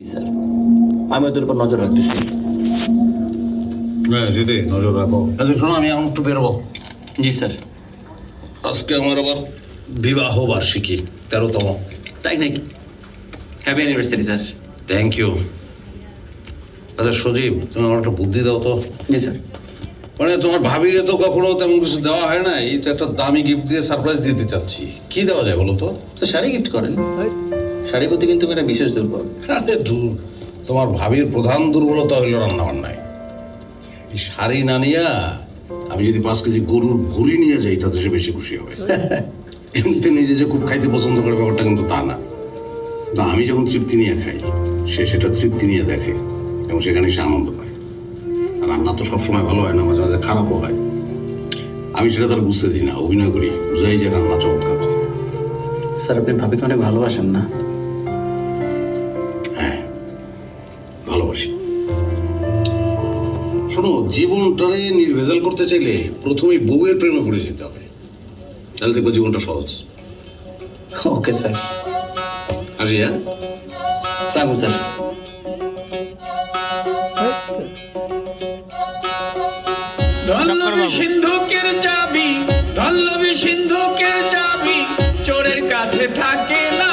Sir আমি ওদের উপর নজর রাখতেছি। হ্যাঁ সেটাই নজর রাখো। আচ্ছা শোনো, আমি এখন একটু বেরোবো। জি স্যার। আজকে আমার আবার বিবাহ বার্ষিকী, 13তম। তাই নাকি? Happy anniversary sir. Thank you. আচ্ছা সজীব, তুমি আমার একটা বুদ্ধি দাও তো। জি স্যার। মানে তোমার ভাবিরে তো কখনো তেমন কিছু দেওয়া হয় না, এই তো একটা দামি গিফট দিয়ে সারপ্রাইজ দিতে চাচ্ছি। কি দেওয়া যায় বলো তো? তো শাড়ি গিফট করেন। শাড়ির প্রতি কিন্তু মেয়েরা বিশেষ দুর্বল। আরে দূর, তোমার ভাবির প্রধান দুর্বলতা হইল রান্না বান্নায়। এই শাড়ি না নিয়া আমি যদি 5 কেজি গরুর ভুঁড়ি নিয়ে যাই তাতে সে বেশি খুশি হবে। এমনিতে নিজে যে খুব খাইতে পছন্দ করে ব্যাপারটা কিন্তু তা না। না, আমি যখন তৃপ্তি নিয়ে খাই সে সেটা তৃপ্তি নিয়ে দেখে এবং সেখানে সে আনন্দ পায়। আর রান্না তো সবসময় ভালো হয় না, মাঝে মাঝে খারাপও হয়। আমি সেটা তার বুঝতে দিই না, অভিনয় করি, বুঝাই যে রান্না চমৎকার হচ্ছে। স্যার আপনি ভাবিকে অনেক ভালোবাসেন না? হ্যাঁ ভালোবাসি। শোনো, জীবনটারে নির্ভেজাল করতে চাইলে প্রথমেই বউয়ের প্রেমে পড়ে যেতে হবে, তাহলে দেখবো জীবনটা সহজ। Okay sir. আসি হ্যাঁ। চাকু স্যার। ধল্লবী সিন্ধুকের চাবি, ধল্লবী সিন্ধুকের চাবি চোরের কাছে থাকে না।